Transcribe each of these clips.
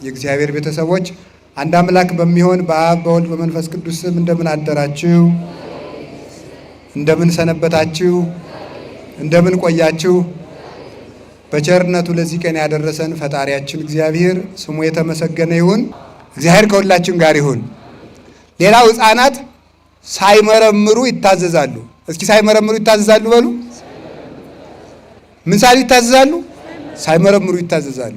የእግዚአብሔር ቤተሰቦች አንድ አምላክ በሚሆን በአብ በወልድ በመንፈስ ቅዱስ ስም እንደምን አደራችሁ? እንደምን ሰነበታችሁ? እንደምን ቆያችሁ? በቸርነቱ ለዚህ ቀን ያደረሰን ፈጣሪያችን እግዚአብሔር ስሙ የተመሰገነ ይሁን። እግዚአብሔር ከሁላችን ጋር ይሁን። ሌላው ሕፃናት ሳይመረምሩ ይታዘዛሉ። እስኪ ሳይመረምሩ ይታዘዛሉ በሉ። ምን ሳይሉ ይታዘዛሉ? ሳይመረምሩ ይታዘዛሉ።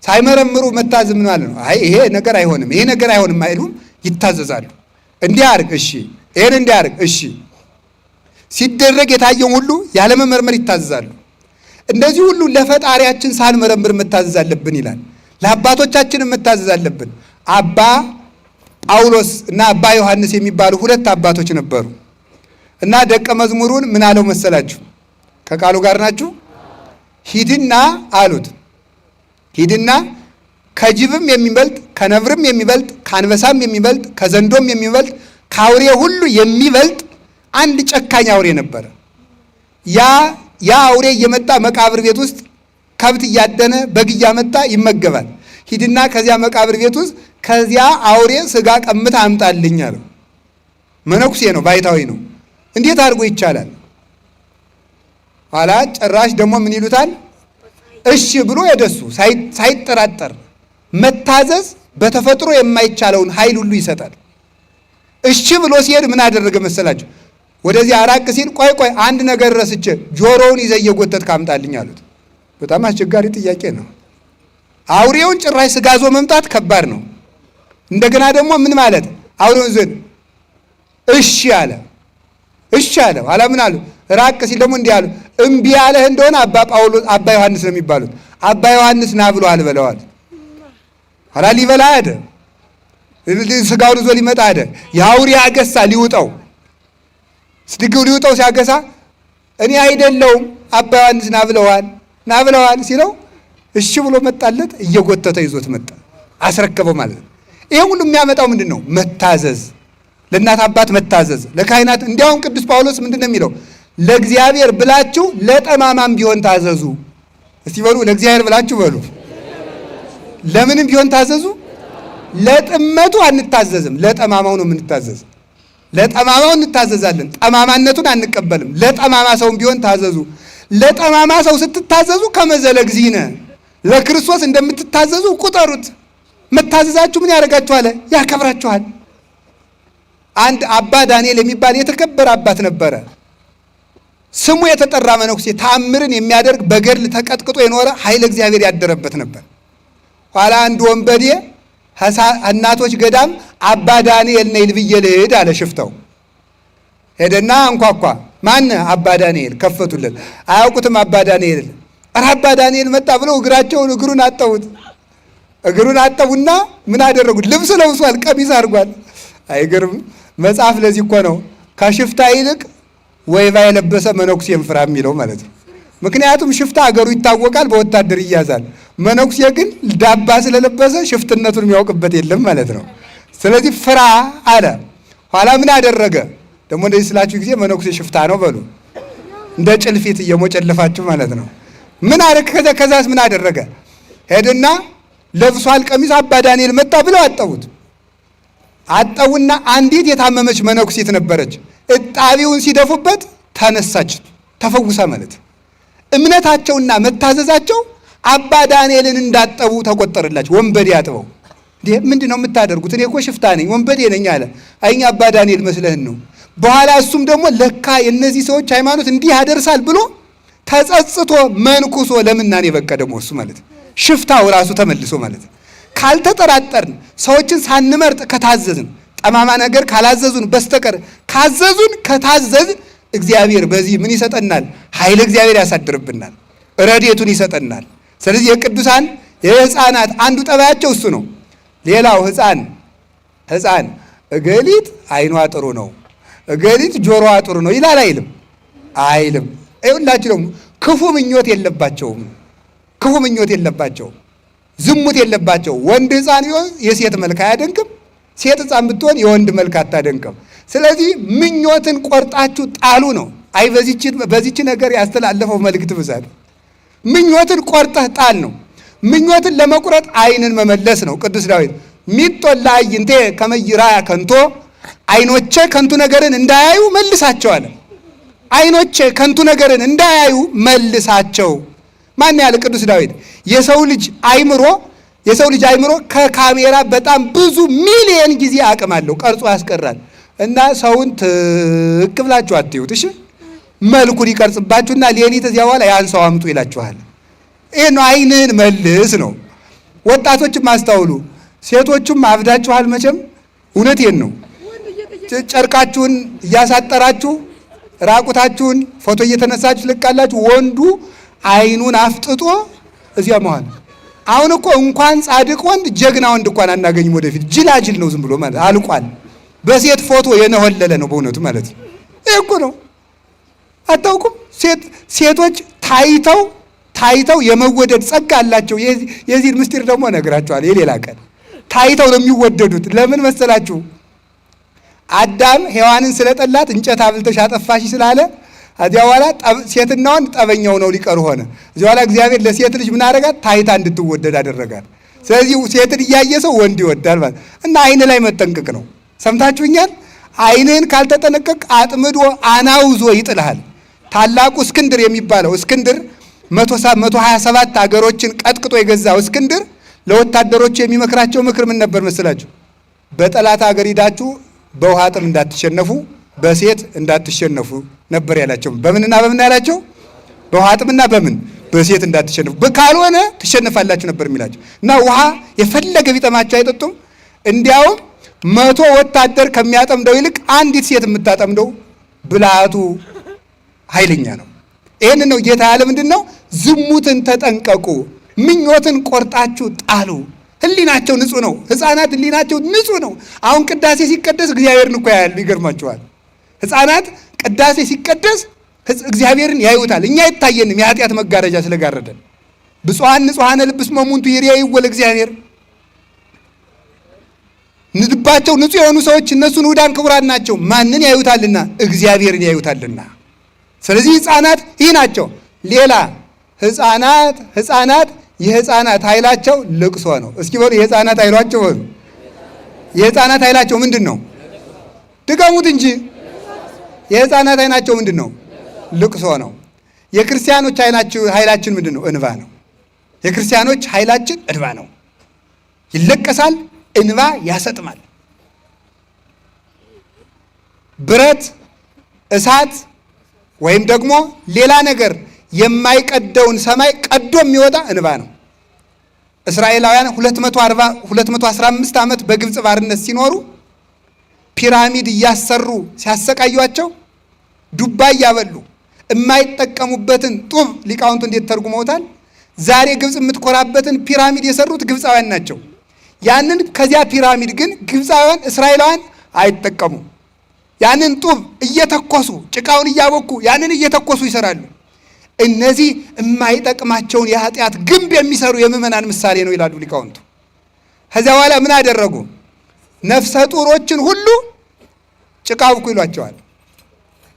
ሳይመረምሩ መታዘዝ ምን ማለት ነው? አይ ይሄ ነገር አይሆንም፣ ይሄ ነገር አይሆንም አይሉም፣ ይታዘዛሉ። እንዲህ አድርግ እሺ፣ ይሄን እንዲህ አድርግ እሺ። ሲደረግ የታየውን ሁሉ ያለመመርመር ይታዘዛሉ። እንደዚህ ሁሉ ለፈጣሪያችን ሳንመረምር መታዘዝ አለብን ይላል። ለአባቶቻችን መታዘዝ አለብን። አባ ጳውሎስ እና አባ ዮሐንስ የሚባሉ ሁለት አባቶች ነበሩ እና ደቀ መዝሙሩን ምን አለው መሰላችሁ? ከቃሉ ጋር ናችሁ? ሂድና አሉት። ሂድና ከጅብም የሚበልጥ ከነብርም የሚበልጥ ከአንበሳም የሚበልጥ ከዘንዶም የሚበልጥ ከአውሬ ሁሉ የሚበልጥ አንድ ጨካኝ አውሬ ነበረ። ያ አውሬ እየመጣ መቃብር ቤት ውስጥ ከብት እያደነ በግ እያመጣ ይመገባል። ሂድና ከዚያ መቃብር ቤት ውስጥ ከዚያ አውሬ ስጋ ቀምታ አምጣልኝ አለው። መነኩሴ ነው፣ ባይታዊ ነው። እንዴት አድርጎ ይቻላል? ኋላ ጭራሽ ደግሞ ምን ይሉታል? እሺ ብሎ የደሱ ሳይጠራጠር መታዘዝ በተፈጥሮ የማይቻለውን ኃይል ሁሉ ይሰጣል። እሺ ብሎ ሲሄድ ምን አደረገ መሰላችሁ? ወደዚህ አራቅ ሲል ቆይ አንድ ነገር ረስቼ ጆሮውን ይዘህ እየጎተትክ አምጣልኝ አሉት። በጣም አስቸጋሪ ጥያቄ ነው። አውሬውን ጭራሽ ስጋዞ መምጣት ከባድ ነው። እንደገና ደግሞ ምን ማለት አውሬውን ዘን እሺ አለ። እሺ አለ። ኋላ ምን አሉ? ራቅ ሲል ደግሞ እንዲህ አሉ። እምቢ ያለህ እንደሆነ አባ ዮሐንስ ነው የሚባሉት። አባ ዮሐንስ ና ብሎ አልበለዋል። ኋላ ሊበላ ሄደ። ስጋውን ይዞ ሊመጣ ሄደ። የአውሬ አገሳ ሊውጠው ስድግው ሊውጠው ሲያገሳ እኔ አይደለሁም አባ ዮሐንስ ና ብለዋል ሲለው እሺ ብሎ መጣለት። እየጎተተ ይዞት መጣ፣ አስረከበው ማለት ነው። ይሄ ሁሉ የሚያመጣው ምንድን ነው? መታዘዝ፣ ለእናት አባት መታዘዝ፣ ለካህናት። እንዲያውም ቅዱስ ጳውሎስ ምንድን ነው የሚለው? ለእግዚአብሔር ብላችሁ ለጠማማም ቢሆን ታዘዙ። እስቲ በሉ ለእግዚአብሔር ብላችሁ በሉ። ለምንም ቢሆን ታዘዙ። ለጥመቱ አንታዘዝም፣ ለጠማማው ነው የምንታዘዝ። ለጠማማው እንታዘዛለን፣ ጠማማነቱን አንቀበልም። ለጠማማ ሰውም ቢሆን ታዘዙ። ለጠማማ ሰው ስትታዘዙ ከመዘለ እግዚእነ ለክርስቶስ እንደምትታዘዙ ቁጠሩት። መታዘዛችሁ ምን ያደርጋችኋል? ያከብራችኋል። አንድ አባ ዳንኤል የሚባል የተከበረ አባት ነበረ። ስሙ የተጠራ መነኩሴ፣ ተአምርን የሚያደርግ በገድል ተቀጥቅጦ የኖረ ኃይለ እግዚአብሔር ያደረበት ነበር። ኋላ አንድ ወንበዴ እናቶች ገዳም አባ ዳንኤል ነይ ብዬ ልሂድ አለ። ሽፍታው ሄደና አንኳኳ። ማን? አባ ዳንኤል። ከፈቱለት። አያውቁትም አባ ዳንኤል። ኧረ አባ ዳንኤል መጣ ብለው እግሩን አጠቡት። እግሩን አጠቡና ምን አደረጉት? ልብስ ለብሷል፣ ቀሚስ አድርጓል። አይገርም? መጽሐፍ ለዚህ እኮ ነው ከሽፍታ ይልቅ ወይባ የለበሰ መነኩሴን ፍራ የሚለው ማለት ነው። ምክንያቱም ሽፍታ አገሩ ይታወቃል፣ በወታደር ይያዛል። መነኩሴ ግን ዳባ ስለለበሰ ሽፍትነቱን የሚያውቅበት የለም ማለት ነው። ስለዚህ ፍራ አለ። ኋላ ምን አደረገ? ደግሞ እንደዚህ ስላችሁ ጊዜ መነኩሴ ሽፍታ ነው በሉ፣ እንደ ጭልፊት እየሞጨለፋችሁ ማለት ነው። ምን አደረገ? ከዛስ ምን አደረገ? ሄድና ለብሷል ቀሚስ አባ ዳንኤል መጣ ብለው አጠቡት። አጠቡና አንዲት የታመመች መነኩሴት ነበረች። እጣቢውን ሲደፉበት ተነሳች፣ ተፈውሳ ማለት ነው። እምነታቸውና መታዘዛቸው አባ ዳንኤልን እንዳጠቡ ተቆጠረላቸው። ወንበዴ አጥበው እንዴ ምንድን ነው የምታደርጉት? እኔ እኮ ሽፍታ ነኝ ወንበዴ ነኝ አለ። አይኛ አባ ዳንኤል መስለህን ነው። በኋላ እሱም ደግሞ ለካ የእነዚህ ሰዎች ሃይማኖት እንዲህ ያደርሳል ብሎ ተጸጽቶ መንኩሶ ለምናኔ በቃ ደግሞ እሱ ማለት ሽፍታው ራሱ ተመልሶ ማለት ካልተጠራጠርን፣ ሰዎችን ሳንመርጥ ከታዘዝን፣ ጠማማ ነገር ካላዘዙን በስተቀር ካዘዙን ከታዘዝን እግዚአብሔር በዚህ ምን ይሰጠናል? ኃይለ እግዚአብሔር ያሳድርብናል፣ ረድኤቱን ይሰጠናል። ስለዚህ የቅዱሳን የሕፃናት አንዱ ጠባያቸው እሱ ነው። ሌላው ሕፃን እገሊት አይኗ ጥሩ ነው፣ እገሊት ጆሮዋ ጥሩ ነው ይላል አይልም? አይልም። ይኸውላችሁ ደግሞ ክፉ ምኞት የለባቸውም፣ ዝሙት የለባቸው። ወንድ ሕፃን ቢሆን የሴት መልክ አያደንቅም፣ ሴት ሕፃን ብትሆን የወንድ መልክ አታደንቅም። ስለዚህ ምኞትን ቆርጣችሁ ጣሉ ነው። አይ በዚች ነገር ያስተላለፈው መልእክት ብዛት ምኞትን ቆርጠህ ጣል ነው። ምኞትን ለመቁረጥ ዓይንን መመለስ ነው። ቅዱስ ዳዊት ሚጦላ አይንቴ ከመይራ ከንቶ ዓይኖቼ ከንቱ ነገርን እንዳያዩ መልሳቸው አለ። ዓይኖቼ ከንቱ ነገርን እንዳያዩ መልሳቸው። ማን ያለ? ቅዱስ ዳዊት። የሰው ልጅ አይምሮ ከካሜራ በጣም ብዙ ሚሊየን ጊዜ አቅም አለው፣ ቀርጾ ያስቀራል። እና ሰውን ትክ ብላችሁ አትዩት እሺ። መልኩን ይቀርጽባችሁና ሌሊት እዚያ በኋላ ያን ሰው አምጡ ይላችኋል። ይሄ ነው ዓይንህን መልስ ነው። ወጣቶችም አስተውሉ፣ ሴቶቹም አብዳችኋል መቼም። እውነቴን ነው። ጨርቃችሁን እያሳጠራችሁ ራቁታችሁን ፎቶ እየተነሳችሁ ልቃላችሁ። ወንዱ ዓይኑን አፍጥጦ እዚያ መሃል። አሁን እኮ እንኳን ጻድቅ ወንድ ጀግና ወንድ እንኳን አናገኝም። ወደፊት ጅላጅል ነው ዝም ብሎ ማለት አልቋል። በሴት ፎቶ የነሆለለ ነው በእውነቱ ማለት ነው። ይሄ እኮ ነው። አታውቁም? ሴቶች ታይተው የመወደድ ጸጋ አላቸው። የዚህ ምስጢር ደግሞ እነግራችኋለሁ የሌላ ቀን። ታይተው ነው የሚወደዱት። ለምን መሰላችሁ? አዳም ሔዋንን ስለጠላት እንጨት አብልተሽ አጠፋሽ ስላለ እዚያ በኋላ ሴትና ወንድ ጠበኛው ነው ሊቀሩ ሆነ። እዚያ በኋላ እግዚአብሔር ለሴት ልጅ ምን አደረጋት? ታይታ እንድትወደድ አደረጋት። ስለዚህ ሴትን እያየ ሰው ወንድ ይወዳል ማለት እና ዓይን ላይ መጠንቀቅ ነው። ሰምታችሁኛል? ዓይንህን ካልተጠነቀቅ አጥምዶ አናውዞ ይጥልሃል። ታላቁ እስክንድር የሚባለው እስክንድር 127 ሀገሮችን ቀጥቅጦ የገዛው እስክንድር ለወታደሮቹ የሚመክራቸው ምክር ምን ነበር መስላችሁ? በጠላት ሀገር ሂዳችሁ በውሃ ጥም እንዳትሸነፉ፣ በሴት እንዳትሸነፉ ነበር ያላቸው። በምንና በምን ያላቸው? በውሃ ጥምና በሴት እንዳትሸነፉ፣ ካልሆነ ትሸነፋላችሁ ነበር የሚላቸው። እና ውሃ የፈለገ ቢጠማቸው አይጠጡም። እንዲያውም 100 ወታደር ከሚያጠምደው ይልቅ አንዲት ሴት የምታጠምደው ብልሃቱ ኃይለኛ ነው። ይህን ነው ጌታ ያለ። ምንድን ነው? ዝሙትን ተጠንቀቁ፣ ምኞትን ቆርጣችሁ ጣሉ። ህሊናቸው ንጹህ ነው። ሕፃናት ህሊናቸው ንጹህ ነው። አሁን ቅዳሴ ሲቀደስ እግዚአብሔርን እኮ ያያሉ። ይገርማቸዋል። ሕፃናት ቅዳሴ ሲቀደስ እግዚአብሔርን ያዩታል። እኛ አይታየንም፣ የኃጢአት መጋረጃ ስለጋረደን። ብፁዓን ንጹሐነ ልብ እስመ እሙንቱ ይሬእይዎ ለእግዚአብሔር። ልባቸው ንጹህ የሆኑ ሰዎች እነሱ ንዑዳን ክቡራን ናቸው። ማንን ያዩታልና? እግዚአብሔርን ያዩታልና። ስለዚህ ሕፃናት ይህ ናቸው። ሌላ ሕፃናት የሕፃናት ኃይላቸው ልቅሶ ነው። እስኪ በሉ የሕፃናት ኃይላቸው በሉ። የሕፃናት ኃይላቸው ምንድን ነው? ድገሙት እንጂ። የሕፃናት ኃይላቸው ምንድን ነው? ልቅሶ ነው። የክርስቲያኖች ኃይላችን ምንድን ነው? እንባ ነው። የክርስቲያኖች ኃይላችን እንባ ነው። ይለቀሳል፣ እንባ ያሰጥማል። ብረት፣ እሳት ወይም ደግሞ ሌላ ነገር የማይቀደውን ሰማይ ቀዶ የሚወጣ እንባ ነው። እስራኤላውያን 215 ዓመት በግብፅ ባርነት ሲኖሩ ፒራሚድ እያሰሩ ሲያሰቃዩቸው ዱባ እያበሉ የማይጠቀሙበትን ጡብ ሊቃውንቱ እንዴት ተርጉመውታል? ዛሬ ግብፅ የምትኮራበትን ፒራሚድ የሰሩት ግብፃውያን ናቸው። ያንን ከዚያ ፒራሚድ ግን ግብፃውያን እስራኤላውያን አይጠቀሙም። ያንን ጡብ እየተኮሱ ጭቃውን እያቦኩ ያንን እየተኮሱ ይሰራሉ። እነዚህ የማይጠቅማቸውን የኃጢአት ግንብ የሚሰሩ የምዕመናን ምሳሌ ነው ይላሉ ሊቃውንቱ። ከዚያ በኋላ ምን አደረጉ? ነፍሰ ጡሮችን ሁሉ ጭቃ አብኩ ይሏቸዋል።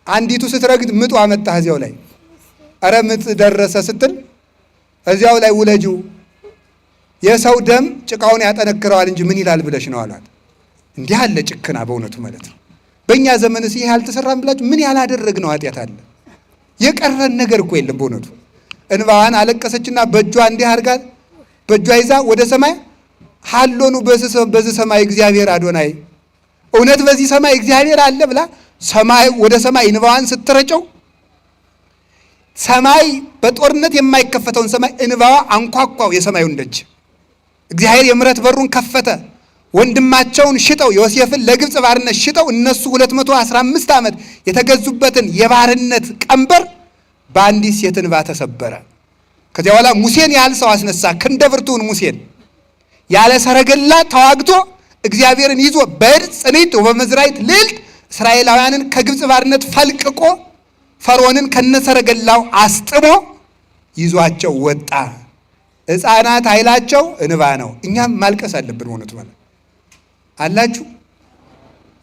አንዲቱ ስትረግጥ ምጡ አመጣ። እዚያው ላይ ኧረ ምጥ ደረሰ ስትል እዚያው ላይ ውለጂው፣ የሰው ደም ጭቃውን ያጠነክረዋል እንጂ ምን ይላል ብለሽ ነው አሏት። እንዲህ አለ ጭክና በእውነቱ ማለት ነው። በእኛ ዘመንስ ይህ አልተሰራም ብላችሁ ምን ያላደረግነው ኃጢአት አለ? የቀረን ነገር እኮ የለም በእውነቱ። እንባዋን አለቀሰችና በእጇ እንዲህ አድርጋ በእጇ ይዛ ወደ ሰማይ ሀሎኑ በዚህ ሰማይ እግዚአብሔር አዶናይ፣ እውነት በዚህ ሰማይ እግዚአብሔር አለ ብላ ወደ ሰማይ እንባዋን ስትረጨው ሰማይ በጦርነት የማይከፈተውን ሰማይ እንባዋ አንኳኳው የሰማዩን ደጅ። እግዚአብሔር የምሕረት በሩን ከፈተ። ወንድማቸውን ሽጠው ዮሴፍን ለግብፅ ባርነት ሽጠው እነሱ 215 ዓመት የተገዙበትን የባርነት ቀንበር በአንዲት ሴት እንባ ተሰበረ። ከዚያ በኋላ ሙሴን ያህል ሰው አስነሳ። ክንደ ብርቱውን ሙሴን ያለ ሰረገላ ተዋግቶ እግዚአብሔርን ይዞ በዕድ ጽኒት ወበመዝራይት ልዕልት እስራኤላውያንን ከግብፅ ባርነት ፈልቅቆ ፈርዖንን ከነሰረገላው አስጥሞ ይዟቸው ወጣ። ሕፃናት ኃይላቸው እንባ ነው። እኛም ማልቀስ አለብን። እውነቱ ማለት አላችሁ።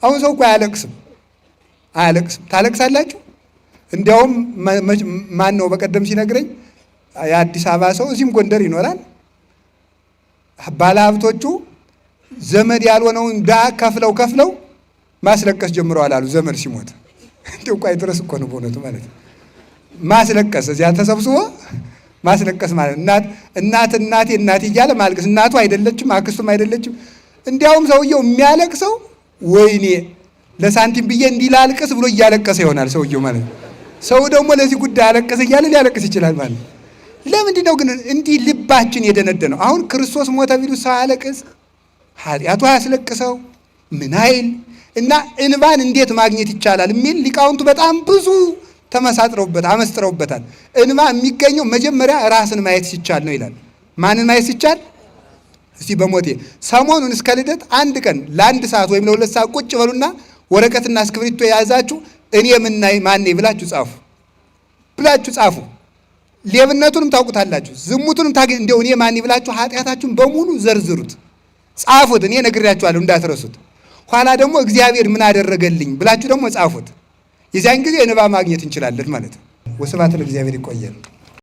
አሁን ሰው እኮ አያለቅስም። ታለቅሳላችሁ? እንዲያውም ማን ነው በቀደም ሲነግረኝ የአዲስ አበባ ሰው እዚህም ጎንደር ይኖራል። ባለሀብቶቹ ዘመድ ያልሆነውን ድሃ ከፍለው ማስለቀስ ጀምረዋል አሉ። ዘመድ ሲሞት እንደው ቆይ ድረስ እኮ ነው በእውነቱ ማለት ነው። ማስለቀስ እዚያ ተሰብስቦ ማስለቀስ ማለት እናቴ እያለ ማልቀስ። እናቱ አይደለችም፣ አክስቱም አይደለችም። እንዲያውም ሰውየው የሚያለቅሰው ወይኔ ለሳንቲም ብዬ እንዲህ ላልቅስ ብሎ እያለቀሰ ይሆናል ሰውየው ማለት ነው። ሰው ደግሞ ለዚህ ጉዳይ አለቀሰ እያለ ሊያለቅስ ይችላል ማለት ነው። ለምንድን ነው ግን እንዲህ ልባችን የደነደነው? አሁን ክርስቶስ ሞተ ቢሉ ሰው ያለቅስ፣ ኃጢአቱ ያስለቅሰው ምን አይል እና እንባን እንዴት ማግኘት ይቻላል የሚል ሊቃውንቱ በጣም ብዙ ተመሳጥረውበት አመስጥረውበታል። እንባ የሚገኘው መጀመሪያ ራስን ማየት ሲቻል ነው ይላል። ማንን ማየት ሲቻል? እስቲ በሞቴ ሰሞኑን እስከ ልደት አንድ ቀን ለ1 ሰዓት ወይም ለ2 ሰዓት ቁጭ በሉና ወረቀትና እስክሪብቶ የያዛችሁ እኔ ማን ብላችሁ ጻፉ። ሌብነቱንም ታውቁታላችሁ፣ ዝሙቱንም እንደው እኔ ማን ብላችሁ ኃጢአታችሁን በሙሉ ዘርዝሩት፣ ጻፉት። እኔ ነግሬያችኋለሁ እንዳትረሱት። ኋላ ደግሞ እግዚአብሔር ምን አደረገልኝ ብላችሁ ደግሞ ጻፉት። የዚያን ጊዜ እንባ ማግኘት እንችላለን ማለት ነው። ወስብሐት ለእግዚአብሔር። ይቆየን።